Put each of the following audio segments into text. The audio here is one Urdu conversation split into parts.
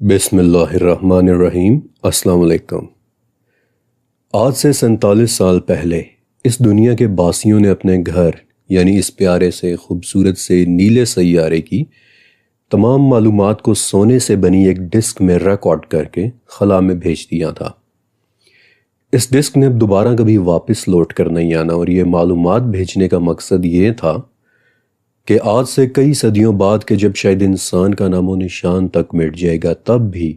بسم اللہ الرحمن الرحیم۔ السلام علیکم۔ آج سے 47 سال پہلے اس دنیا کے باسیوں نے اپنے گھر یعنی اس پیارے سے خوبصورت سے نیلے سیارے کی تمام معلومات کو سونے سے بنی ایک ڈسک میں ریکارڈ کر کے خلا میں بھیج دیا تھا۔ اس ڈسک نے اب دوبارہ کبھی واپس لوٹ کر نہیں آنا، اور یہ معلومات بھیجنے کا مقصد یہ تھا کہ آج سے کئی صدیوں بعد کہ جب شاید انسان کا نام و نشان تک مٹ جائے گا، تب بھی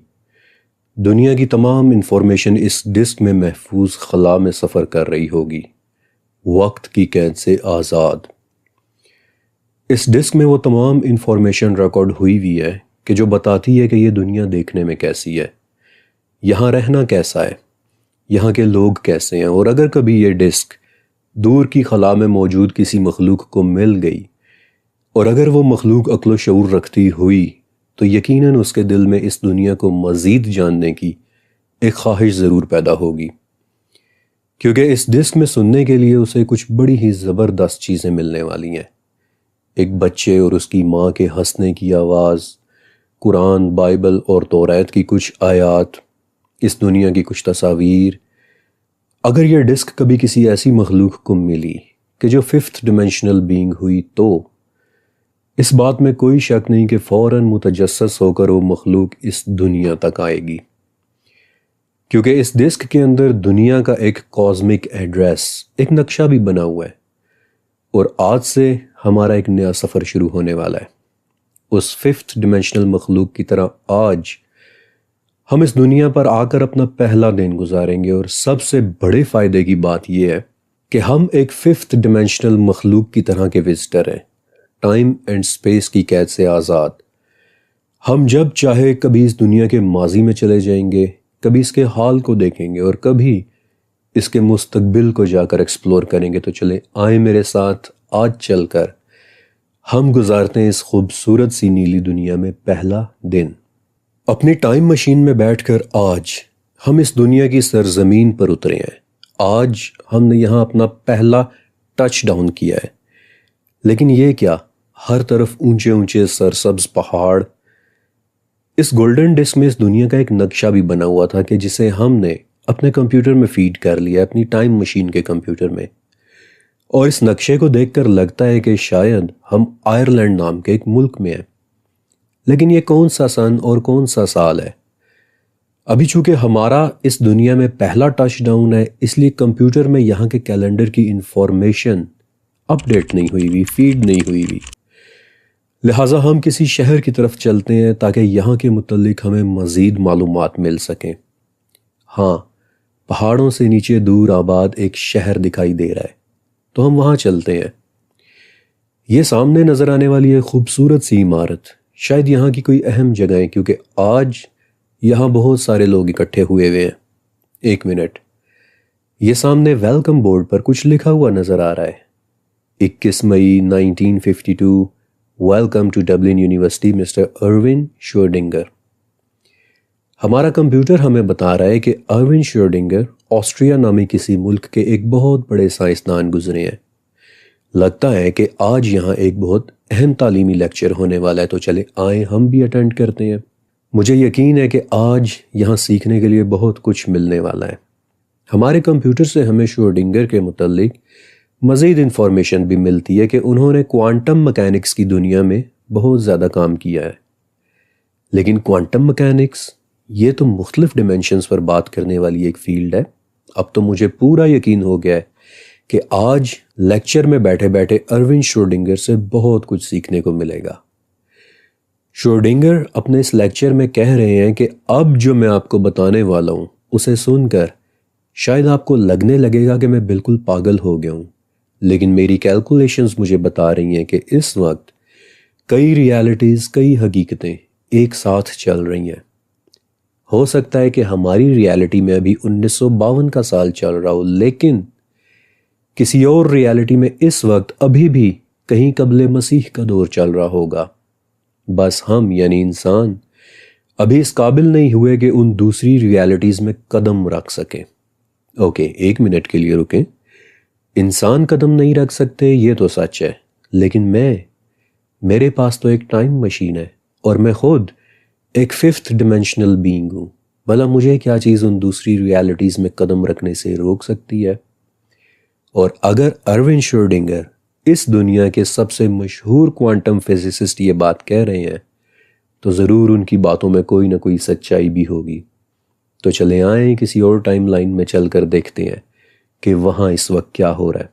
دنیا کی تمام انفارمیشن اس ڈسک میں محفوظ خلا میں سفر کر رہی ہوگی، وقت کی قید سے آزاد۔ اس ڈسک میں وہ تمام انفارمیشن ریکارڈ ہوئی ہے کہ جو بتاتی ہے کہ یہ دنیا دیکھنے میں کیسی ہے، یہاں رہنا کیسا ہے، یہاں کے لوگ کیسے ہیں، اور اگر کبھی یہ ڈسک دور کی خلا میں موجود کسی مخلوق کو مل گئی اور اگر وہ مخلوق عقل و شعور رکھتی ہوئی تو یقیناً اس کے دل میں اس دنیا کو مزید جاننے کی ایک خواہش ضرور پیدا ہوگی، کیونکہ اس ڈسک میں سننے کے لیے اسے کچھ بڑی ہی زبردست چیزیں ملنے والی ہیں۔ ایک بچے اور اس کی ماں کے ہنسنے کی آواز، قرآن، بائبل اور توریت کی کچھ آیات، اس دنیا کی کچھ تصاویر۔ اگر یہ ڈسک کبھی کسی ایسی مخلوق کو ملی کہ جو 5th ڈیمینشنل بینگ ہوئی تو اس بات میں کوئی شک نہیں کہ فوراً متجسس ہو کر وہ مخلوق اس دنیا تک آئے گی، کیونکہ اس ڈسک کے اندر دنیا کا ایک کازمک ایڈریس، ایک نقشہ بھی بنا ہوا ہے، اور آج سے ہمارا ایک نیا سفر شروع ہونے والا ہے۔ اس 5th ڈیمینشنل مخلوق کی طرح آج ہم اس دنیا پر آ کر اپنا پہلا دن گزاریں گے، اور سب سے بڑے فائدے کی بات یہ ہے کہ ہم ایک 5th ڈیمینشنل مخلوق کی طرح کے وزٹر ہیں، ٹائم اینڈ سپیس کی قید سے آزاد۔ ہم جب چاہے کبھی اس دنیا کے ماضی میں چلے جائیں گے، کبھی اس کے حال کو دیکھیں گے، اور کبھی اس کے مستقبل کو جا کر ایکسپلور کریں گے۔ تو چلیں آئیں میرے ساتھ، آج چل کر ہم گزارتے ہیں اس خوبصورت سی نیلی دنیا میں پہلا دن۔ اپنی ٹائم مشین میں بیٹھ کر آج ہم اس دنیا کی سرزمین پر اترے ہیں۔ آج ہم نے یہاں اپنا پہلا ٹچ ڈاؤن کیا ہے، لیکن یہ کیا، ہر طرف اونچے اونچے سرسبز پہاڑ۔ اس گولڈن ڈسک میں اس دنیا کا ایک نقشہ بھی بنا ہوا تھا کہ جسے ہم نے اپنے کمپیوٹر میں فیڈ کر لیا، اپنی ٹائم مشین کے کمپیوٹر میں، اور اس نقشے کو دیکھ کر لگتا ہے کہ شاید ہم آئرلینڈ نام کے ایک ملک میں ہیں۔ لیکن یہ کون سا سن اور کون سا سال ہے؟ ابھی چونکہ ہمارا اس دنیا میں پہلا ٹچ ڈاؤن ہے، اس لیے کمپیوٹر میں یہاں کے کیلنڈر کی انفارمیشن اپڈیٹ نہیں ہوئی ہوئی، فیڈ نہیں ہوئی ہوئی، لہٰذا ہم کسی شہر کی طرف چلتے ہیں تاکہ یہاں کے متعلق ہمیں مزید معلومات مل سکیں۔ ہاں، پہاڑوں سے نیچے دور آباد ایک شہر دکھائی دے رہا ہے، تو ہم وہاں چلتے ہیں۔ یہ سامنے نظر آنے والی ایک خوبصورت سی عمارت شاید یہاں کی کوئی اہم جگہ ہے، کیونکہ آج یہاں بہت سارے لوگ اکٹھے ہوئے ہیں۔ ایک منٹ، یہ سامنے ویلکم بورڈ پر کچھ لکھا ہوا نظر آ رہا ہے۔ 21 مئی 1952 welcome to Dublin university mister Erwin Schrodinger. ہمارا کمپیوٹر ہمیں بتا رہا ہے کہ ارون شروڈنگر آسٹریا نامی کسی ملک کے ایک بہت بڑے سائنسدان گزرے ہیں۔ لگتا ہے کہ آج یہاں ایک بہت اہم تعلیمی لیکچر ہونے والا ہے، تو چلے آئیں ہم بھی اٹینڈ کرتے ہیں۔ مجھے یقین ہے کہ آج یہاں سیکھنے کے لیے بہت کچھ ملنے والا ہے۔ ہمارے کمپیوٹر سے ہمیں شروڈنگر کے متعلق مزید انفارمیشن بھی ملتی ہے کہ انہوں نے کوانٹم مکینکس کی دنیا میں بہت زیادہ کام کیا ہے۔ لیکن کوانٹم مکینکس یہ تو مختلف ڈیمینشنز پر بات کرنے والی ایک فیلڈ ہے۔ اب تو مجھے پورا یقین ہو گیا ہے کہ آج لیکچر میں بیٹھے بیٹھے ارون شروڈنگر سے بہت کچھ سیکھنے کو ملے گا۔ شروڈنگر اپنے اس لیکچر میں کہہ رہے ہیں کہ اب جو میں آپ کو بتانے والا ہوں اسے سن کر شاید آپ کو لگنے لگے گا کہ میں بالکل پاگل ہو گیا ہوں، لیکن میری کیلکولیشنز مجھے بتا رہی ہیں کہ اس وقت کئی ریالٹیز، کئی حقیقتیں ایک ساتھ چل رہی ہیں۔ ہو سکتا ہے کہ ہماری ریالٹی میں ابھی 1952 کا سال چل رہا ہو، لیکن کسی اور ریالٹی میں اس وقت ابھی بھی کہیں قبل مسیح کا دور چل رہا ہوگا۔ بس ہم یعنی انسان ابھی اس قابل نہیں ہوئے کہ ان دوسری ریالٹیز میں قدم رکھ سکیں۔ اوکے، ایک منٹ کے لیے رکیں۔ انسان قدم نہیں رکھ سکتے یہ تو سچ ہے، لیکن میرے پاس تو ایک ٹائم مشین ہے، اور میں خود ایک ففتھ ڈیمینشنل بینگ ہوں، بھلا مجھے کیا چیز ان دوسری ریالٹیز میں قدم رکھنے سے روک سکتی ہے؟ اور اگر اروین شروڈنگر اس دنیا کے سب سے مشہور کوانٹم فزسسٹ یہ بات کہہ رہے ہیں تو ضرور ان کی باتوں میں کوئی نہ کوئی سچائی بھی ہوگی۔ تو چلے آئیں کسی اور ٹائم لائن میں چل کر دیکھتے ہیں کہ وہاں اس وقت کیا ہو رہا ہے۔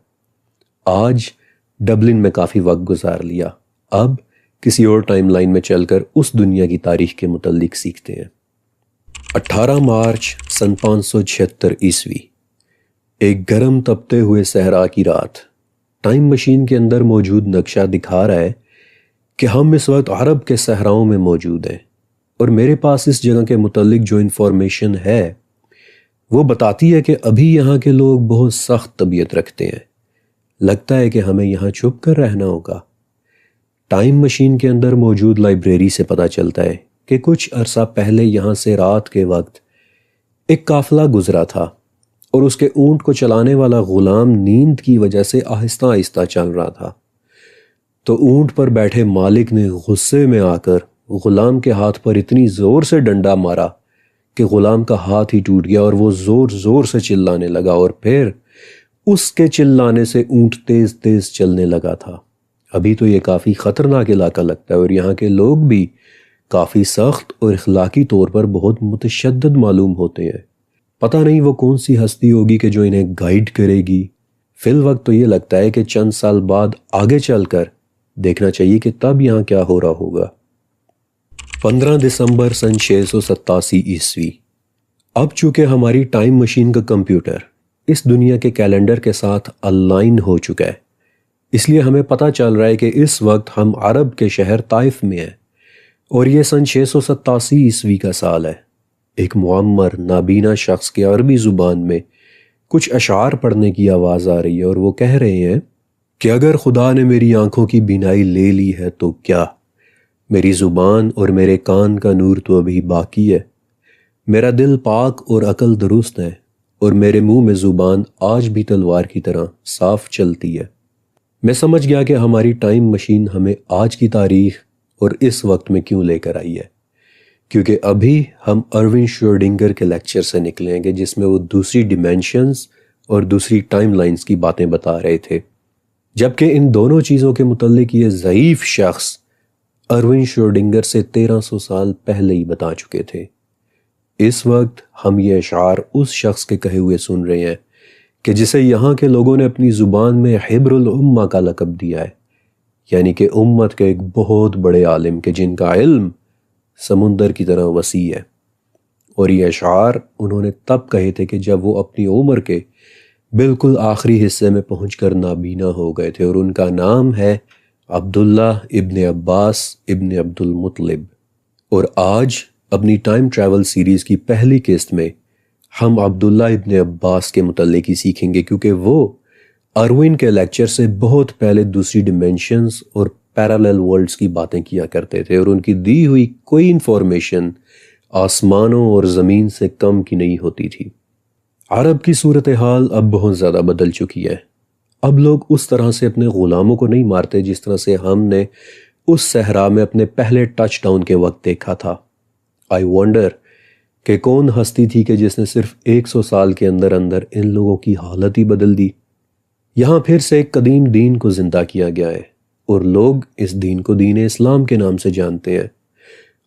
آج ڈبلن میں کافی وقت گزار لیا، اب کسی اور ٹائم لائن میں چل کر اس دنیا کی تاریخ کے متعلق سیکھتے ہیں۔ 18 مارچ سن 576 عیسوی، ایک گرم تپتے ہوئے صحرا کی رات۔ ٹائم مشین کے اندر موجود نقشہ دکھا رہا ہے کہ ہم اس وقت عرب کے صحراؤں میں موجود ہیں، اور میرے پاس اس جگہ کے متعلق جو انفارمیشن ہے وہ بتاتی ہے کہ ابھی یہاں کے لوگ بہت سخت طبیعت رکھتے ہیں۔ لگتا ہے کہ ہمیں یہاں چھپ کر رہنا ہوگا۔ ٹائم مشین کے اندر موجود لائبریری سے پتہ چلتا ہے کہ کچھ عرصہ پہلے یہاں سے رات کے وقت ایک قافلہ گزرا تھا، اور اس کے اونٹ کو چلانے والا غلام نیند کی وجہ سے آہستہ آہستہ چل رہا تھا۔ تو اونٹ پر بیٹھے مالک نے غصے میں آ کر غلام کے ہاتھ پر اتنی زور سے ڈنڈا مارا کہ غلام کا ہاتھ ہی ٹوٹ گیا، اور وہ زور زور سے چلانے لگا، اور پھر اس کے چلانے سے اونٹ تیز تیز چلنے لگا تھا۔ ابھی تو یہ کافی خطرناک علاقہ لگتا ہے، اور یہاں کے لوگ بھی کافی سخت اور اخلاقی طور پر بہت متشدد معلوم ہوتے ہیں۔ پتہ نہیں وہ کون سی ہستی ہوگی کہ جو انہیں گائیڈ کرے گی۔ فی الوقت تو یہ لگتا ہے کہ چند سال بعد آگے چل کر دیکھنا چاہیے کہ تب یہاں کیا ہو رہا ہوگا۔ 15 دسمبر سن 687 عیسوی، اب چونکہ ہماری ٹائم مشین کا کمپیوٹر اس دنیا کے کیلنڈر کے ساتھ الائن ہو چکا ہے، اس لیے ہمیں پتہ چل رہا ہے کہ اس وقت ہم عرب کے شہر طائف میں ہیں، اور یہ سن 687 عیسوی کا سال ہے۔ ایک معمر نابینا شخص کے عربی زبان میں کچھ اشعار پڑھنے کی آواز آ رہی ہے، اور وہ کہہ رہے ہیں کہ اگر خدا نے میری آنکھوں کی بینائی لے لی ہے تو کیا، میری زبان اور میرے کان کا نور تو ابھی باقی ہے، میرا دل پاک اور عقل درست ہے، اور میرے منہ میں زبان آج بھی تلوار کی طرح صاف چلتی ہے۔ میں سمجھ گیا کہ ہماری ٹائم مشین ہمیں آج کی تاریخ اور اس وقت میں کیوں لے کر آئی ہے، کیونکہ ابھی ہم اروین شروڈنگر کے لیکچر سے نکلے ہیں کہ جس میں وہ دوسری ڈیمینشنز اور دوسری ٹائم لائنز کی باتیں بتا رہے تھے، جبکہ ان دونوں چیزوں کے متعلق یہ ضعیف شخص اروین شروڈنگر سے 1300 سال پہلے ہی بتا چکے تھے۔ اس وقت ہم یہ اشعار اس شخص کے کہے ہوئے سن رہے ہیں کہ جسے یہاں کے لوگوں نے اپنی زبان میں حبر الامہ کا لقب دیا ہے، یعنی کہ امت کے ایک بہت بڑے عالم کے جن کا علم سمندر کی طرح وسیع ہے۔ اور یہ اشعار انہوں نے تب کہے تھے کہ جب وہ اپنی عمر کے بالکل آخری حصے میں پہنچ کر نابینا ہو گئے تھے، اور ان کا نام ہے عبداللہ ابن عباس ابن عبد المطلب۔ اور آج اپنی ٹائم ٹریول سیریز کی پہلی قسط میں ہم عبداللہ ابن عباس کے متعلق ہی سیکھیں گے، کیونکہ وہ اروین کے لیکچر سے بہت پہلے دوسری ڈیمینشنز اور پیرالل ورلڈز کی باتیں کیا کرتے تھے، اور ان کی دی ہوئی کوئی انفارمیشن آسمانوں اور زمین سے کم کی نہیں ہوتی تھی۔ عرب کی صورتحال اب بہت زیادہ بدل چکی ہے۔ اب لوگ اس طرح سے اپنے غلاموں کو نہیں مارتے جس طرح سے ہم نے اس صحرا میں اپنے پہلے ٹچ ڈاؤن کے وقت دیکھا تھا۔ آئی وانڈر کہ کون ہستی تھی کہ جس نے صرف 100 سال کے اندر اندر ان لوگوں کی حالت ہی بدل دی۔ یہاں پھر سے ایک قدیم دین کو زندہ کیا گیا ہے، اور لوگ اس دین کو دین اسلام کے نام سے جانتے ہیں،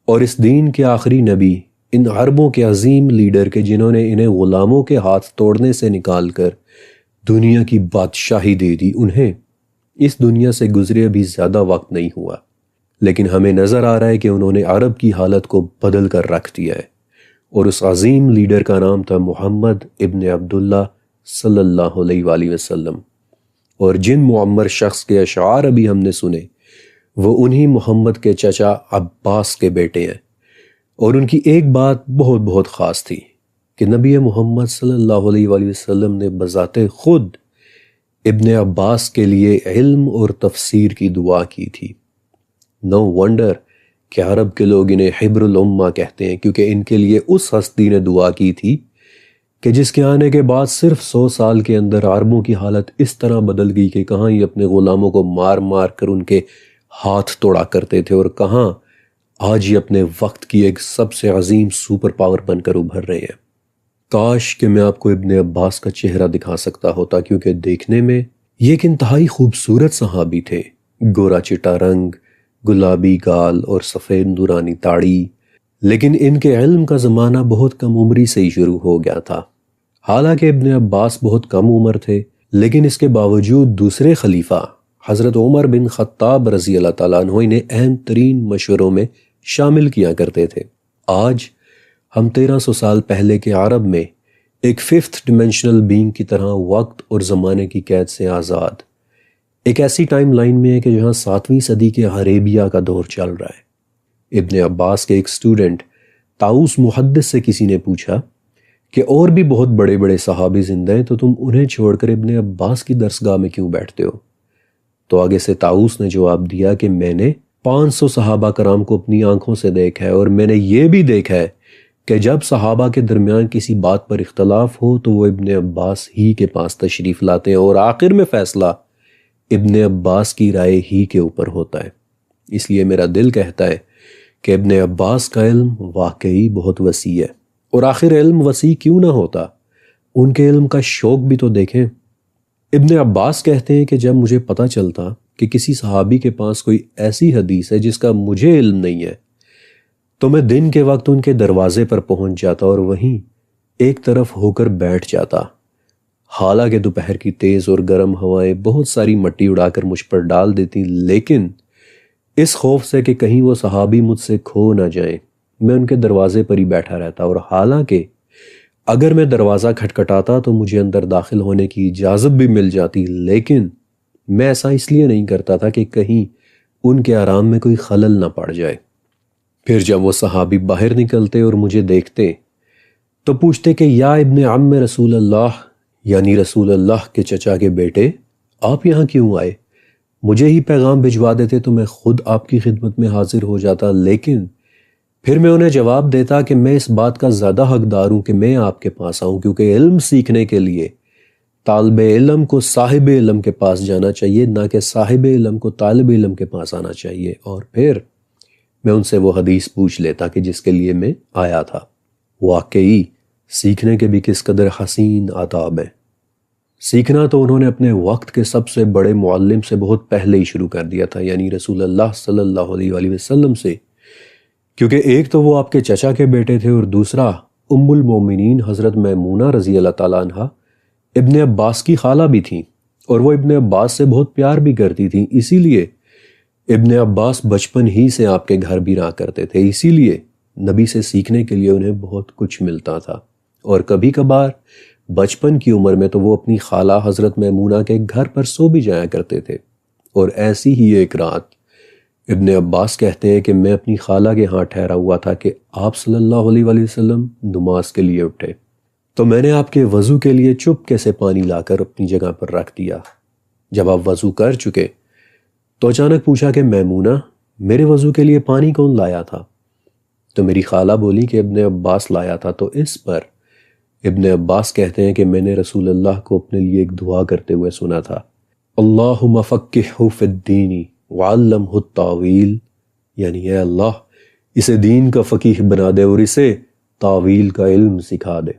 اور اس دین کے آخری نبی ان عربوں کے عظیم لیڈر کے جنہوں نے انہیں غلاموں کے ہاتھ توڑنے سے نکال کر دنیا کی بادشاہی دے دی، انہیں اس دنیا سے گزرے ابھی زیادہ وقت نہیں ہوا، لیکن ہمیں نظر آ رہا ہے کہ انہوں نے عرب کی حالت کو بدل کر رکھ دیا ہے، اور اس عظیم لیڈر کا نام تھا محمد ابن عبداللہ صلی اللہ علیہ وآلہ وسلم۔ اور جن معمر شخص کے اشعار ابھی ہم نے سنے وہ انہی محمد کے چچا عباس کے بیٹے ہیں، اور ان کی ایک بات بہت بہت خاص تھی کہ نبی محمد صلی اللہ علیہ وآلہ وسلم نے بذات خود ابن عباس کے لیے علم اور تفسیر کی دعا کی تھی۔ نو ونڈر کہ عرب کے لوگ انہیں حبر الامہ کہتے ہیں، کیونکہ ان کے لیے اس ہستی نے دعا کی تھی کہ جس کے آنے کے بعد صرف 100 سال کے اندر عربوں کی حالت اس طرح بدل گئی کہ کہاں یہ اپنے غلاموں کو مار مار کر ان کے ہاتھ توڑا کرتے تھے، اور کہاں آج یہ اپنے وقت کی ایک سب سے عظیم سپر پاور بن کر ابھر رہے ہیں۔ کاش کہ میں آپ کو ابن عباس کا چہرہ دکھا سکتا ہوتا، کیونکہ دیکھنے میں یہ ایک انتہائی خوبصورت صحابی تھے۔ گورا چٹا رنگ، گلابی گال اور سفید نورانی داڑھی، لیکن ان کے علم کا زمانہ بہت کم عمری سے ہی شروع ہو گیا تھا۔ حالانکہ ابن عباس بہت کم عمر تھے، لیکن اس کے باوجود دوسرے خلیفہ حضرت عمر بن خطاب رضی اللہ تعالیٰ عنہ انہیں اہم ترین مشوروں میں شامل کیا کرتے تھے۔ آج ہم 1300 سال پہلے کے عرب میں ایک ففتھ ڈیمینشنل بینگ کی طرح وقت اور زمانے کی قید سے آزاد ایک ایسی ٹائم لائن میں ہے کہ جہاں 7ویں صدی کے عربیہ کا دور چل رہا ہے۔ ابن عباس کے ایک سٹوڈنٹ طاؤس محدث سے کسی نے پوچھا کہ اور بھی بہت بڑے بڑے صحابی زندہ ہیں، تو تم انہیں چھوڑ کر ابن عباس کی درسگاہ میں کیوں بیٹھتے ہو؟ تو آگے سے طاؤس نے جواب دیا کہ میں نے 500 صحابہ کرام کو اپنی آنکھوں سے دیکھا ہے، اور میں نے یہ بھی دیکھا ہے کہ جب صحابہ کے درمیان کسی بات پر اختلاف ہو تو وہ ابن عباس ہی کے پاس تشریف لاتے ہیں، اور آخر میں فیصلہ ابن عباس کی رائے ہی کے اوپر ہوتا ہے۔ اس لیے میرا دل کہتا ہے کہ ابن عباس کا علم واقعی بہت وسیع ہے، اور آخر علم وسیع کیوں نہ ہوتا، ان کے علم کا شوق بھی تو دیکھیں۔ ابن عباس کہتے ہیں کہ جب مجھے پتہ چلتا کہ کسی صحابی کے پاس کوئی ایسی حدیث ہے جس کا مجھے علم نہیں ہے، تو میں دن کے وقت ان کے دروازے پر پہنچ جاتا اور وہیں ایک طرف ہو کر بیٹھ جاتا۔ حالانکہ دوپہر کی تیز اور گرم ہوائیں بہت ساری مٹی اڑا کر مجھ پر ڈال دیتی، لیکن اس خوف سے کہ کہیں وہ صحابی مجھ سے کھو نہ جائیں، میں ان کے دروازے پر ہی بیٹھا رہتا، اور حالانکہ اگر میں دروازہ کھٹکھٹاتا تو مجھے اندر داخل ہونے کی اجازت بھی مل جاتی، لیکن میں ایسا اس لیے نہیں کرتا تھا کہ کہیں ان کے آرام میں کوئی خلل نہ پڑ جائے۔ پھر جب وہ صحابی باہر نکلتے اور مجھے دیکھتے تو پوچھتے کہ یا ابن عم رسول اللہ، یعنی رسول اللہ کے چچا کے بیٹے، آپ یہاں کیوں آئے؟ مجھے ہی پیغام بھجوا دیتے تو میں خود آپ کی خدمت میں حاضر ہو جاتا، لیکن پھر میں انہیں جواب دیتا کہ میں اس بات کا زیادہ حقدار ہوں کہ میں آپ کے پاس آؤں، کیونکہ علم سیکھنے کے لیے طالب علم کو صاحب علم کے پاس جانا چاہیے، نہ کہ صاحب علم کو طالب علم کے پاس آنا چاہیے۔ اور پھر میں ان سے وہ حدیث پوچھ لیتا کہ جس کے لیے میں آیا تھا۔ واقعی سیکھنے کے بھی کس قدر حسین آداب ہیں۔ سیکھنا تو انہوں نے اپنے وقت کے سب سے بڑے معلم سے بہت پہلے ہی شروع کر دیا تھا، یعنی رسول اللہ صلی اللہ علیہ وآلہ وسلم سے، کیونکہ ایک تو وہ آپ کے چچا کے بیٹے تھے، اور دوسرا ام المومنین حضرت میمونہ رضی اللہ تعالیٰ عنہ ابن عباس کی خالہ بھی تھیں، اور وہ ابن عباس سے بہت پیار بھی کرتی تھیں۔ اسی لیے ابن عباس بچپن ہی سے آپ کے گھر بھی رہا کرتے تھے، اسی لیے نبی سے سیکھنے کے لیے انہیں بہت کچھ ملتا تھا، اور کبھی کبھار بچپن کی عمر میں تو وہ اپنی خالہ حضرت میمونہ کے گھر پر سو بھی جایا کرتے تھے۔ اور ایسی ہی ایک رات ابن عباس کہتے ہیں کہ میں اپنی خالہ کے ہاں ٹھہرا ہوا تھا کہ آپ صلی اللہ علیہ وآلہ وسلم نماز کے لیے اٹھے، تو میں نے آپ کے وضو کے لیے چپکے سے پانی لا کر اپنی جگہ پر رکھ دیا۔ جب آپ وضو کر چکے تو اچانک پوچھا کہ میمونہ، میرے وضو کے لیے پانی کون لایا تھا؟ تو میری خالہ بولی کہ ابن عباس لایا تھا۔ تو اس پر ابن عباس کہتے ہیں کہ میں نے رسول اللہ کو اپنے لیے ایک دعا کرتے ہوئے سنا تھا، اللہم فقہہ فی الدین وعلمہ التاویل، یعنی اے اللہ اسے دین کا فقیہ بنا دے اور اسے تاویل کا علم سکھا دے۔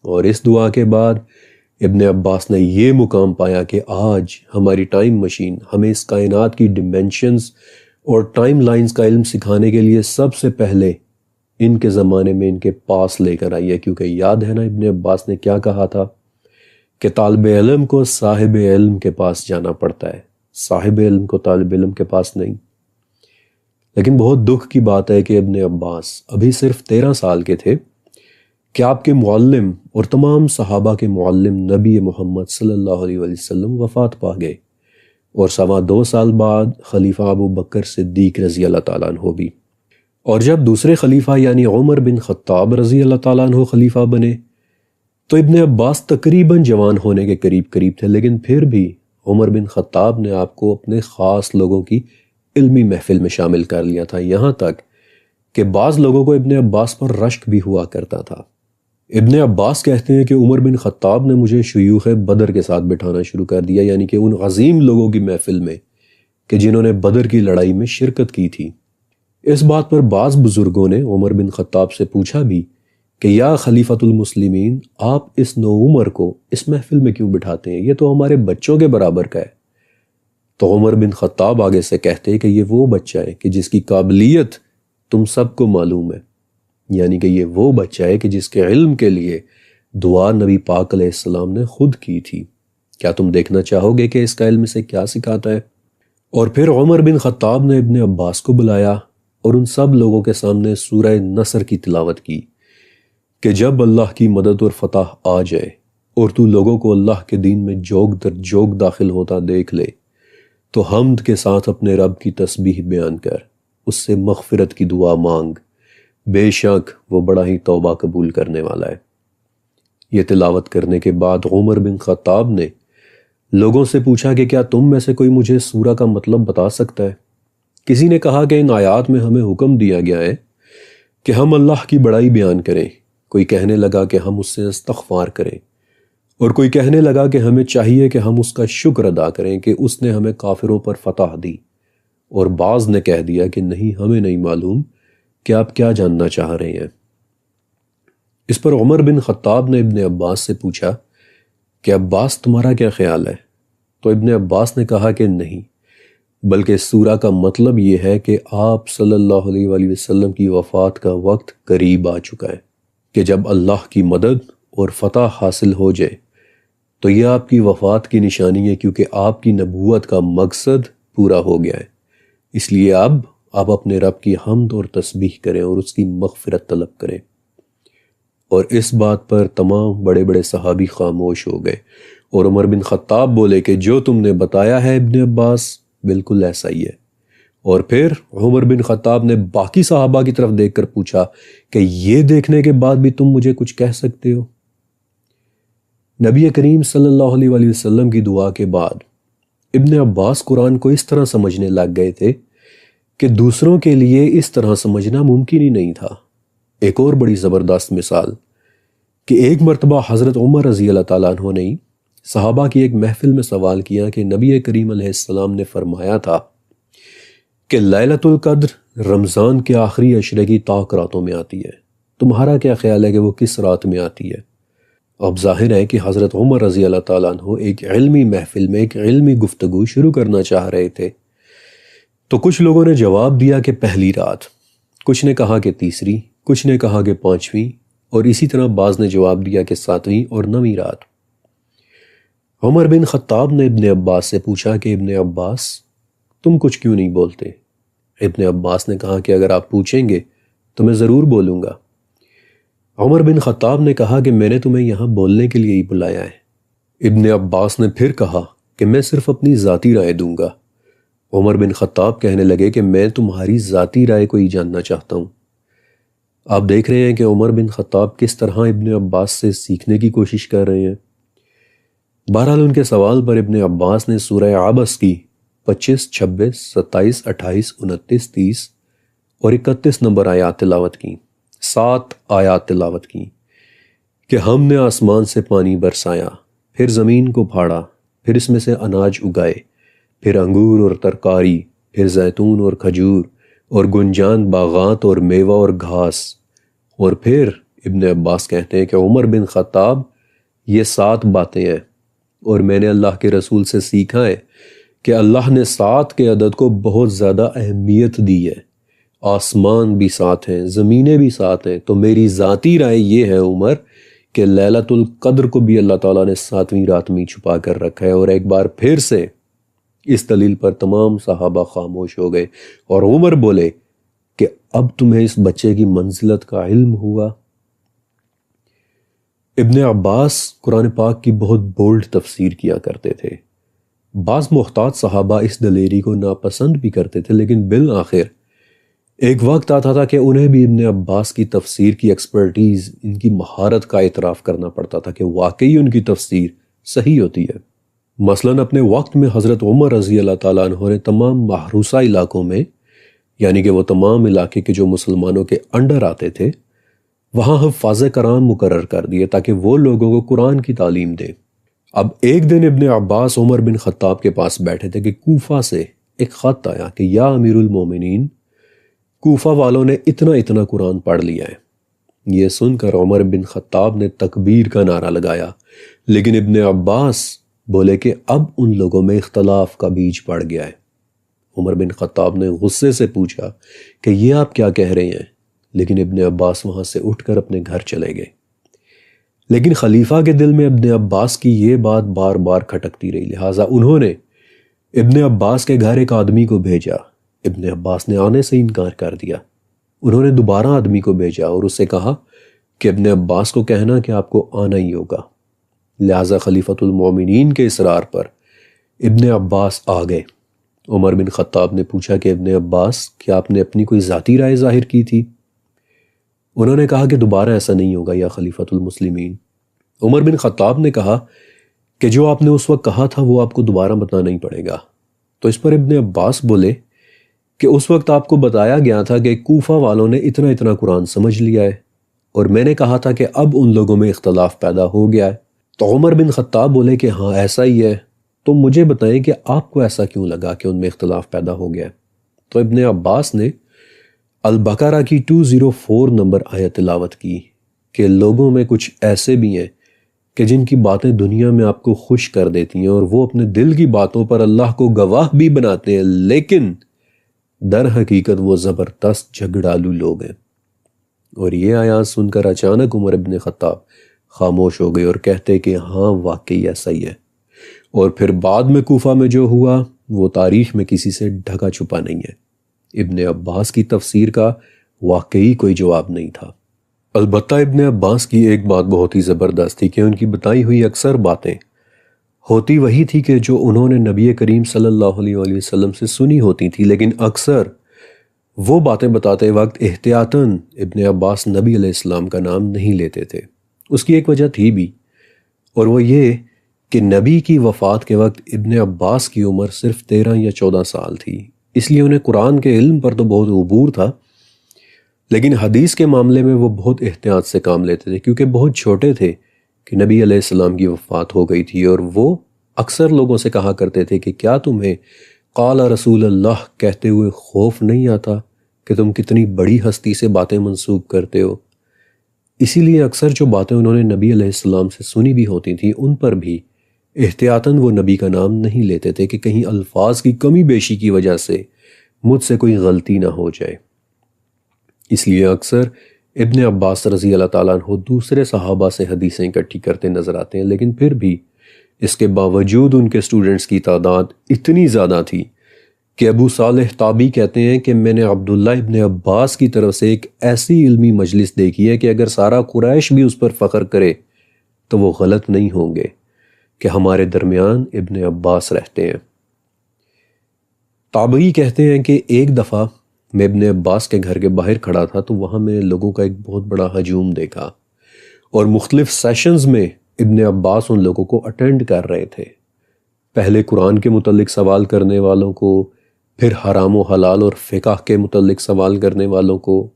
اور اس دعا کے بعد ابن عباس نے یہ مقام پایا کہ آج ہماری ٹائم مشین ہمیں اس کائنات کی ڈیمینشنز اور ٹائم لائنز کا علم سکھانے کے لیے سب سے پہلے ان کے زمانے میں ان کے پاس لے کر آئی ہے، کیونکہ یاد ہے نا ابن عباس نے کیا کہا تھا کہ طالب علم کو صاحب علم کے پاس جانا پڑتا ہے، صاحب علم کو طالب علم کے پاس نہیں۔ لیکن بہت دکھ کی بات ہے کہ ابن عباس ابھی صرف 13 سال کے تھے کہ آپ کے معلم اور تمام صحابہ کے معلم نبی محمد صلی اللہ علیہ وسلم وفات پا گئے، اور 2.25 سال بعد خلیفہ ابو بکر صدیق رضی اللہ تعالیٰ عنہ بھی۔ اور جب دوسرے خلیفہ یعنی عمر بن خطاب رضی اللہ تعالیٰ عنہ خلیفہ بنے تو ابن عباس تقریباً جوان ہونے کے قریب تھے، لیکن پھر بھی عمر بن خطاب نے آپ کو اپنے خاص لوگوں کی علمی محفل میں شامل کر لیا تھا، یہاں تک کہ بعض لوگوں کو ابن عباس پر رشک بھی ہوا کرتا تھا۔ ابن عباس کہتے ہیں کہ عمر بن خطاب نے مجھے شیوخ بدر کے ساتھ بٹھانا شروع کر دیا، یعنی کہ ان عظیم لوگوں کی محفل میں کہ جنہوں نے بدر کی لڑائی میں شرکت کی تھی۔ اس بات پر بعض بزرگوں نے عمر بن خطاب سے پوچھا بھی کہ یا خلیفۃ المسلمین، آپ اس نوعمر کو اس محفل میں کیوں بٹھاتے ہیں؟ یہ تو ہمارے بچوں کے برابر کا ہے۔ تو عمر بن خطاب آگے سے کہتے کہ یہ وہ بچہ ہے کہ جس کی قابلیت تم سب کو معلوم ہے، یعنی کہ یہ وہ بچہ ہے کہ جس کے علم کے لیے دعا نبی پاک علیہ السلام نے خود کی تھی۔ کیا تم دیکھنا چاہو گے کہ اس کا علم اسے کیا سکھاتا ہے؟ اور پھر عمر بن خطاب نے ابن عباس کو بلایا اور ان سب لوگوں کے سامنے سورہ نصر کی تلاوت کی کہ جب اللہ کی مدد اور فتح آ جائے اور تو لوگوں کو اللہ کے دین میں جوگ در جوگ داخل ہوتا دیکھ لے تو حمد کے ساتھ اپنے رب کی تسبیح بیان کر، اس سے مغفرت کی دعا مانگ، بے شک وہ بڑا ہی توبہ قبول کرنے والا ہے۔ یہ تلاوت کرنے کے بعد عمر بن خطاب نے لوگوں سے پوچھا کہ کیا تم میں سے کوئی مجھے سورہ کا مطلب بتا سکتا ہے؟ کسی نے کہا کہ ان آیات میں ہمیں حکم دیا گیا ہے کہ ہم اللہ کی بڑائی بیان کریں، کوئی کہنے لگا کہ ہم اس سے استغفار کریں، اور کوئی کہنے لگا کہ ہمیں چاہیے کہ ہم اس کا شکر ادا کریں کہ اس نے ہمیں کافروں پر فتح دی، اور بعض نے کہہ دیا کہ نہیں، ہمیں نہیں معلوم کہ آپ کیا جاننا چاہ رہے ہیں۔ اس پر عمر بن خطاب نے ابن عباس سے پوچھا کہ عباس تمہارا کیا خیال ہے؟ تو ابن عباس نے کہا کہ نہیں، بلکہ سورہ کا مطلب یہ ہے کہ آپ صلی اللہ علیہ وآلہ وسلم کی وفات کا وقت قریب آ چکا ہے، کہ جب اللہ کی مدد اور فتح حاصل ہو جائے تو یہ آپ کی وفات کی نشانی ہے، کیونکہ آپ کی نبوت کا مقصد پورا ہو گیا ہے۔ اس لیے اب آپ اپنے رب کی حمد اور تسبیح کریں اور اس کی مغفرت طلب کریں۔ اور اس بات پر تمام بڑے بڑے صحابی خاموش ہو گئے، اور عمر بن خطاب بولے کہ جو تم نے بتایا ہے ابن عباس بالکل ایسا ہی ہے۔ اور پھر عمر بن خطاب نے باقی صحابہ کی طرف دیکھ کر پوچھا کہ یہ دیکھنے کے بعد بھی تم مجھے کچھ کہہ سکتے ہو؟ نبی کریم صلی اللہ علیہ وآلہ وسلم کی دعا کے بعد ابن عباس قرآن کو اس طرح سمجھنے لگ گئے تھے کہ دوسروں کے لیے اس طرح سمجھنا ممکن ہی نہیں تھا۔ ایک اور بڑی زبردست مثال کہ ایک مرتبہ حضرت عمر رضی اللہ تعالیٰ عنہ نے صحابہ کی ایک محفل میں سوال کیا کہ نبی کریم علیہ السلام نے فرمایا تھا کہ لیلۃ القدر رمضان کے آخری عشرے کی طاق راتوں میں آتی ہے، تمہارا کیا خیال ہے کہ وہ کس رات میں آتی ہے؟ اب ظاہر ہے کہ حضرت عمر رضی اللہ تعالیٰ عنہ ایک علمی محفل میں ایک علمی گفتگو شروع کرنا چاہ رہے تھے، تو کچھ لوگوں نے جواب دیا کہ پہلی رات، کچھ نے کہا کہ تیسری، کچھ نے کہا کہ پانچویں، اور اسی طرح بعض نے جواب دیا کہ ساتویں اور نویں رات۔ عمر بن خطاب نے ابن عباس سے پوچھا کہ ابن عباس تم کچھ کیوں نہیں بولتے؟ ابن عباس نے کہا کہ اگر آپ پوچھیں گے تو میں ضرور بولوں گا۔ عمر بن خطاب نے کہا کہ میں نے تمہیں یہاں بولنے کے لیے ہی بلایا ہے۔ ابن عباس نے پھر کہا کہ میں صرف اپنی ذاتی رائے دوں گا۔ عمر بن خطاب کہنے لگے کہ میں تمہاری ذاتی رائے کو ہی جاننا چاہتا ہوں۔ آپ دیکھ رہے ہیں کہ عمر بن خطاب کس طرح ابن عباس سے سیکھنے کی کوشش کر رہے ہیں۔ بہرحال ان کے سوال پر ابن عباس نے سورہ عبس کی 25، 26، 27، 28، 29، 30 اور 31 نمبر آیات تلاوت کی، 7 آیات تلاوت کی کہ ہم نے آسمان سے پانی برسایا، پھر زمین کو پھاڑا، پھر اس میں سے اناج اگائے، پھر انگور اور ترکاری، پھر زیتون اور کھجور اور گنجان باغات اور میوہ اور گھاس۔ اور پھر ابن عباس کہتے ہیں کہ عمر بن خطاب یہ 7 باتیں ہیں، اور میں نے اللہ کے رسول سے سیکھا ہے کہ اللہ نے 7 کے عدد کو بہت زیادہ اہمیت دی ہے، آسمان بھی 7 ہیں، زمینیں بھی 7 ہیں، تو میری ذاتی رائے یہ ہے عمر کہ لیلۃ القدر کو بھی اللہ تعالیٰ نے 7ویں رات میں چھپا کر رکھا ہے۔ اور ایک بار پھر سے اس دلیل پر تمام صحابہ خاموش ہو گئے، اور عمر بولے کہ اب تمہیں اس بچے کی منزلت کا علم ہوا۔ ابن عباس قرآن پاک کی بہت بولڈ تفسیر کیا کرتے تھے۔ بعض محتاط صحابہ اس دلیری کو ناپسند بھی کرتے تھے، لیکن بالآخر ایک وقت آتا تھا کہ انہیں بھی ابن عباس کی تفسیر کی ایکسپرٹیز، ان کی مہارت کا اعتراف کرنا پڑتا تھا کہ واقعی ان کی تفسیر صحیح ہوتی ہے۔ مثلاً اپنے وقت میں حضرت عمر رضی اللہ تعالیٰ عنہ نے تمام محروسہ علاقوں میں، یعنی کہ وہ تمام علاقے کے جو مسلمانوں کے انڈر آتے تھے، وہاں حفاظ کرام مقرر کر دیے تاکہ وہ لوگوں کو قرآن کی تعلیم دیں۔ اب ایک دن ابن عباس عمر بن خطاب کے پاس بیٹھے تھے کہ کوفہ سے ایک خط آیا کہ یا امیر المومنین، کوفہ والوں نے اتنا اتنا قرآن پڑھ لیا ہے۔ یہ سن کر عمر بن خطاب نے تکبیر کا نعرہ لگایا، لیکن ابن عباس بولے کہ اب ان لوگوں میں اختلاف کا بیج پڑ گیا ہے۔ عمر بن خطاب نے غصے سے پوچھا کہ یہ آپ کیا کہہ رہے ہیں، لیکن ابن عباس وہاں سے اٹھ کر اپنے گھر چلے گئے۔ لیکن خلیفہ کے دل میں ابن عباس کی یہ بات بار بار کھٹکتی رہی، لہٰذا انہوں نے ابن عباس کے گھر ایک آدمی کو بھیجا۔ ابن عباس نے آنے سے انکار کر دیا۔ انہوں نے دوبارہ آدمی کو بھیجا اور اس سے کہا کہ ابن عباس کو کہنا کہ آپ کو آنا ہی ہوگا۔ لہٰذا خلیفۃ المومنین کے اصرار پر ابن عباس آ گئے۔ عمر بن خطاب نے پوچھا کہ ابن عباس کیا آپ نے اپنی کوئی ذاتی رائے ظاہر کی تھی؟ انہوں نے کہا کہ دوبارہ ایسا نہیں ہوگا یا خلیفۃ المسلمین۔ عمر بن خطاب نے کہا کہ جو آپ نے اس وقت کہا تھا وہ آپ کو دوبارہ بتانا ہی پڑے گا۔ تو اس پر ابن عباس بولے کہ اس وقت آپ کو بتایا گیا تھا کہ کوفہ والوں نے اتنا اتنا قرآن سمجھ لیا ہے، اور میں نے کہا تھا کہ اب ان لوگوں میں اختلاف پیدا ہو گیا ہے۔ تو عمر بن خطاب بولے کہ ہاں ایسا ہی ہے، تو مجھے بتائیں کہ آپ کو ایسا کیوں لگا کہ ان میں اختلاف پیدا ہو گیا ہے؟ تو ابن عباس نے البقرہ کی 204 نمبر آیت تلاوت کی کہ لوگوں میں کچھ ایسے بھی ہیں کہ جن کی باتیں دنیا میں آپ کو خوش کر دیتی ہیں اور وہ اپنے دل کی باتوں پر اللہ کو گواہ بھی بناتے ہیں، لیکن در حقیقت وہ زبردست جھگڑالو لوگ ہیں۔ اور یہ آیات سن کر اچانک عمر ابن خطاب خاموش ہو گئے اور کہتے کہ ہاں واقعی ایسا ہی ہے۔ اور پھر بعد میں کوفہ میں جو ہوا وہ تاریخ میں کسی سے ڈھکا چھپا نہیں ہے۔ ابن عباس کی تفسیر کا واقعی کوئی جواب نہیں تھا۔ البتہ ابن عباس کی ایک بات بہت ہی زبردست تھی کہ ان کی بتائی ہوئی اکثر باتیں ہوتی وہی تھی کہ جو انہوں نے نبی کریم صلی اللہ علیہ وآلہ وسلم سے سنی ہوتی تھی، لیکن اکثر وہ باتیں بتاتے وقت احتیاطاً ابن عباس نبی علیہ السلام کا نام نہیں لیتے تھے۔ اس کی ایک وجہ تھی بھی، اور وہ یہ کہ نبی کی وفات کے وقت ابن عباس کی عمر صرف 13 یا 14 سال تھی، اس لیے انہیں قرآن کے علم پر تو بہت عبور تھا، لیکن حدیث کے معاملے میں وہ بہت احتیاط سے کام لیتے تھے، کیونکہ بہت چھوٹے تھے کہ نبی علیہ السلام کی وفات ہو گئی تھی، اور وہ اکثر لوگوں سے کہا کرتے تھے کہ کیا تمہیں قال رسول اللہ کہتے ہوئے خوف نہیں آتا کہ تم کتنی بڑی ہستی سے باتیں منسوب کرتے ہو؟ اسی لیے اکثر جو باتیں انہوں نے نبی علیہ السلام سے سنی بھی ہوتی تھیں ان پر بھی احتیاطاً وہ نبی کا نام نہیں لیتے تھے کہ کہیں الفاظ کی کمی بیشی کی وجہ سے مجھ سے کوئی غلطی نہ ہو جائے۔ اس لیے اکثر ابن عباس رضی اللہ تعالیٰ عنہ دوسرے صحابہ سے حدیثیں اکٹھی کرتے نظر آتے ہیں، لیکن پھر بھی اس کے باوجود ان کے سٹوڈنٹس کی تعداد اتنی زیادہ تھی کہ ابو صالح تابی کہتے ہیں کہ میں نے عبداللہ ابن عباس کی طرف سے ایک ایسی علمی مجلس دیکھی ہے کہ اگر سارا قریش بھی اس پر فخر کرے تو وہ غلط نہیں ہوں گے کہ ہمارے درمیان ابن عباس رہتے ہیں۔ تابعی کہتے ہیں کہ ایک دفعہ میں ابن عباس کے گھر کے باہر کھڑا تھا تو وہاں میں نے لوگوں کا ایک بہت بڑا ہجوم دیکھا، اور مختلف سیشنز میں ابن عباس ان لوگوں کو اٹینڈ کر رہے تھے۔ پہلے قرآن کے متعلق سوال کرنے والوں کو، پھر حرام و حلال اور فقہ کے متعلق سوال کرنے والوں کو،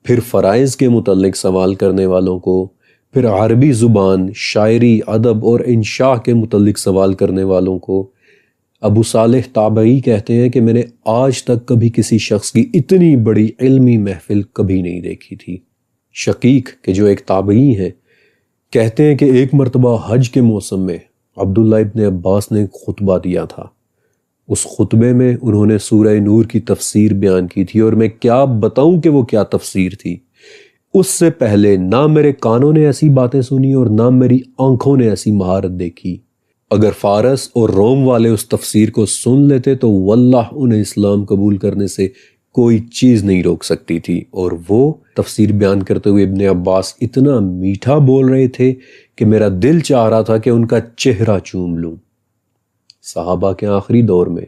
پھر فرائض کے متعلق سوال کرنے والوں کو، پھر عربی زبان، شاعری، ادب اور انشاء کے متعلق سوال کرنے والوں کو۔ ابو صالح تابعی کہتے ہیں کہ میں نے آج تک کبھی کسی شخص کی اتنی بڑی علمی محفل کبھی نہیں دیکھی تھی۔ شقیق کہ جو ایک تابعی ہیں کہتے ہیں کہ ایک مرتبہ حج کے موسم میں عبداللہ ابن عباس نے ایک خطبہ دیا تھا۔ اس خطبے میں انہوں نے سورہ نور کی تفسیر بیان کی تھی، اور میں کیا بتاؤں کہ وہ کیا تفسیر تھی۔ اس سے پہلے نہ میرے کانوں نے ایسی باتیں سنی اور نہ میری آنکھوں نے ایسی مہارت دیکھی۔ اگر فارس اور روم والے اس تفسیر کو سن لیتے تو واللہ انہیں اسلام قبول کرنے سے کوئی چیز نہیں روک سکتی تھی۔ اور وہ تفسیر بیان کرتے ہوئے ابن عباس اتنا میٹھا بول رہے تھے کہ میرا دل چاہ رہا تھا کہ ان کا چہرہ چوم لوں۔ صحابہ کے آخری دور میں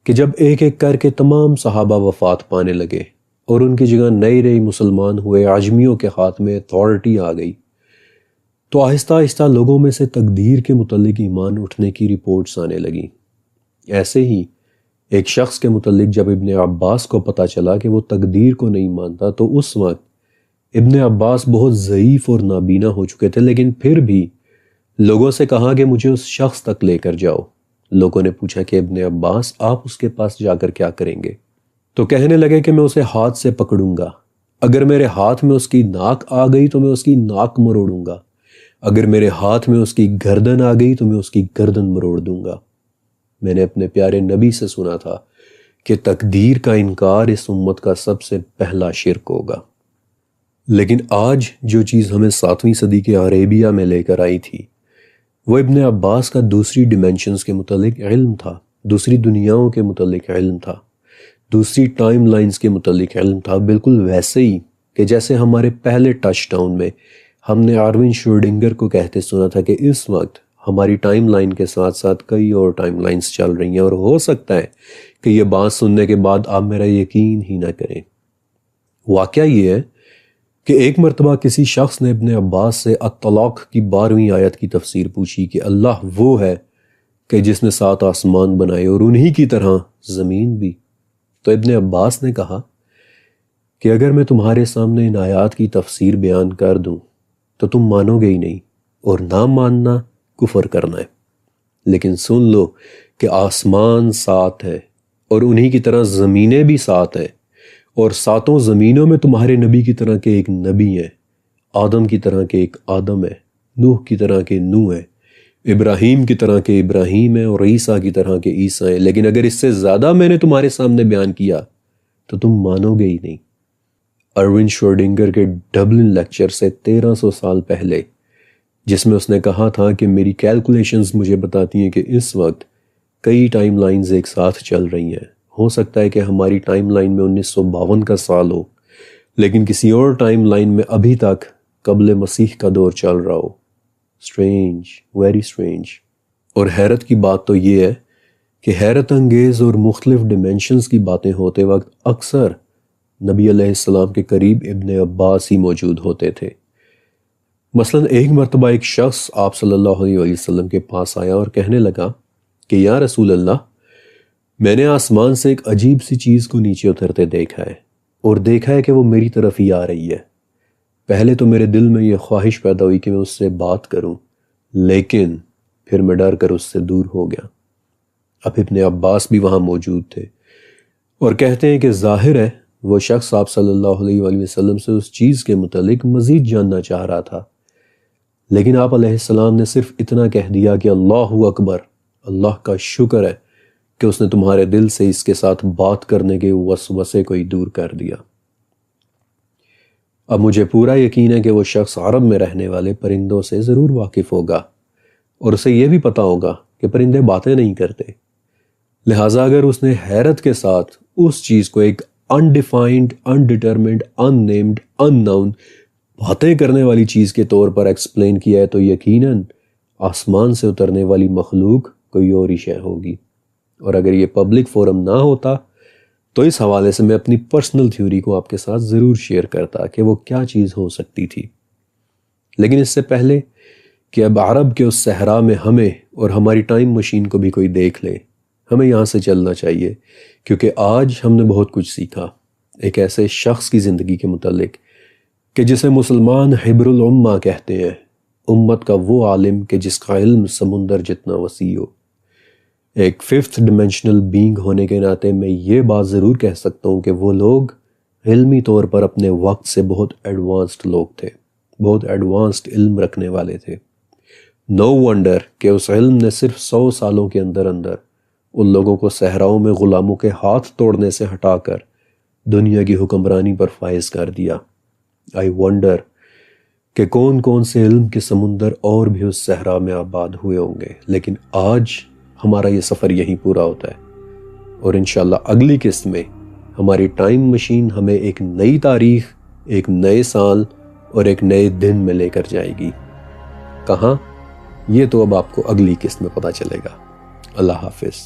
کہ جب ایک ایک کر کے تمام صحابہ وفات پانے لگے اور ان کی جگہ نئے مسلمان ہوئے، عجمیوں کے ہاتھ میں اتھارٹی آ گئی، تو آہستہ آہستہ لوگوں میں سے تقدیر کے متعلق ایمان اٹھنے کی رپورٹس آنے لگیں۔ ایسے ہی ایک شخص کے متعلق جب ابن عباس کو پتہ چلا کہ وہ تقدیر کو نہیں مانتا، تو اس وقت ابن عباس بہت ضعیف اور نابینا ہو چکے تھے، لیکن پھر بھی لوگوں سے کہا کہ مجھے اس شخص تک لے کر جاؤ۔ لوگوں نے پوچھا کہ ابن عباس آپ اس کے پاس جا کر کیا کریں گے؟ تو کہنے لگے کہ میں اسے ہاتھ سے پکڑوں گا، اگر میرے ہاتھ میں اس کی ناک آ گئی تو میں اس کی ناک مروڑوں گا، اگر میرے ہاتھ میں اس کی گردن آ گئی تو میں اس کی گردن مروڑ دوں گا۔ میں نے اپنے پیارے نبی سے سنا تھا کہ تقدیر کا انکار اس امت کا سب سے پہلا شرک ہوگا، لیکن آج جو چیز ہمیں 7ویں صدی کے عربیہ میں لے کر آئی تھی وہ ابن عباس کا دوسری ڈیمینشنز کے متعلق علم تھا، دوسری دنیاؤں کے متعلق علم تھا، دوسری ٹائم لائنز کے متعلق علم تھا، بالکل ویسے ہی کہ جیسے ہمارے پہلے ٹچ ڈاؤن میں ہم نے آروین شروڈنگر کو کہتے سنا تھا کہ اس وقت ہماری ٹائم لائن کے ساتھ ساتھ کئی اور ٹائم لائنز چل رہی ہیں، اور ہو سکتا ہے کہ یہ بات سننے کے بعد آپ میرا یقین ہی نہ کریں۔ واقعہ یہ ہے کہ ایک مرتبہ کسی شخص نے ابن عباس سے الطلاق کی 12ویں آیت کی تفسیر پوچھی کہ اللہ وہ ہے کہ جس نے 7 آسمان بنائے اور انہی کی طرح زمین بھی۔ تو ابن عباس نے کہا کہ اگر میں تمہارے سامنے ان آیات کی تفسیر بیان کر دوں تو تم مانو گے ہی نہیں، اور نہ ماننا کفر کرنا ہے، لیکن سن لو کہ آسمان 7 ہے اور انہی کی طرح زمینیں بھی 7 ہیں، اور 7 زمینوں میں تمہارے نبی کی طرح کے ایک نبی ہیں، آدم کی طرح کے ایک آدم ہے، نوح کی طرح کے نوح ہے، ابراہیم کی طرح کے ابراہیم ہے، اور عیسیٰ کی طرح کے عیسیٰ ہیں، لیکن اگر اس سے زیادہ میں نے تمہارے سامنے بیان کیا تو تم مانو گے ہی نہیں۔ آروین شروڈنگر کے ڈبلن لیکچر سے 1300 سال پہلے، جس میں اس نے کہا تھا کہ میری کیلکولیشنز مجھے بتاتی ہیں کہ اس وقت کئی ٹائم لائنز ایک ساتھ چل رہی ہیں، ہو سکتا ہے کہ ہماری ٹائم لائن میں 1952 کا سال ہو، لیکن کسی اور ٹائم لائن میں ابھی تک قبل مسیح کا دور چل رہا ہو۔ Strange, very strange. اور حیرت کی بات تو یہ ہے کہ حیرت انگیز اور مختلف ڈیمینشنز کی باتیں ہوتے وقت اکثر نبی علیہ السلام کے قریب ابن عباس ہی موجود ہوتے تھے۔ مثلا ایک مرتبہ ایک شخص آپ صلی اللہ علیہ وسلم کے پاس آیا اور کہنے لگا کہ یا رسول اللہ، میں نے آسمان سے ایک عجیب سی چیز کو نیچے اترتے دیکھا ہے، اور دیکھا ہے کہ وہ میری طرف ہی آ رہی ہے۔ پہلے تو میرے دل میں یہ خواہش پیدا ہوئی کہ میں اس سے بات کروں، لیکن پھر میں ڈر کر اس سے دور ہو گیا۔ اب ابن عباس بھی وہاں موجود تھے اور کہتے ہیں کہ ظاہر ہے وہ شخص آپ صلی اللہ علیہ وآلہ وسلم سے اس چیز کے متعلق مزید جاننا چاہ رہا تھا، لیکن آپ علیہ السلام نے صرف اتنا کہہ دیا کہ اللہ اکبر، اللہ کا شکر ہے کہ اس نے تمہارے دل سے اس کے ساتھ بات کرنے کے وسوسے کو ہی دور کر دیا۔ اب مجھے پورا یقین ہے کہ وہ شخص عرب میں رہنے والے پرندوں سے ضرور واقف ہوگا، اور اسے یہ بھی پتا ہوگا کہ پرندے باتیں نہیں کرتے، لہٰذا اگر اس نے حیرت کے ساتھ اس چیز کو ایک undefined, undetermined, unnamed, unknown باتیں کرنے والی چیز کے طور پر ایکسپلین کیا ہے تو یقیناً آسمان سے اترنے والی مخلوق کوئی اور ہی شے ہوگی۔ اور اگر یہ پبلک فورم نہ ہوتا تو اس حوالے سے میں اپنی پرسنل تھیوری کو آپ کے ساتھ ضرور شیئر کرتا کہ وہ کیا چیز ہو سکتی تھی۔ لیکن اس سے پہلے کہ اب عرب کے اس صحرا میں ہمیں اور ہماری ٹائم مشین کو بھی کوئی دیکھ لے، ہمیں یہاں سے چلنا چاہیے، کیونکہ آج ہم نے بہت کچھ سیکھا ایک ایسے شخص کی زندگی کے متعلق کہ جسے مسلمان حبر الامہ کہتے ہیں، امت کا وہ عالم کہ جس کا علم سمندر جتنا وسیع ہو۔ ایک 5th ڈیمینشنل بینگ ہونے کے ناطے میں یہ بات ضرور کہہ سکتا ہوں کہ وہ لوگ علمی طور پر اپنے وقت سے بہت ایڈوانسڈ لوگ تھے، بہت ایڈوانسڈ علم رکھنے والے تھے۔ نو ونڈر کہ اس علم نے صرف 100 سالوں کے اندر اندر ان لوگوں کو صحراؤں میں غلاموں کے ہاتھ توڑنے سے ہٹا کر دنیا کی حکمرانی پر فائز کر دیا۔ آئی ونڈر کہ کون کون سے علم کے سمندر اور بھی اس صحرا میں آباد ہوئے ہوں گے، لیکن آج ہمارا یہ سفر یہیں پورا ہوتا ہے، اور انشاءاللہ اگلی قسط میں ہماری ٹائم مشین ہمیں ایک نئی تاریخ، ایک نئے سال اور ایک نئے دن میں لے کر جائے گی۔ کہاں؟ یہ تو اب آپ کو اگلی قسط میں پتہ چلے گا۔ اللہ حافظ۔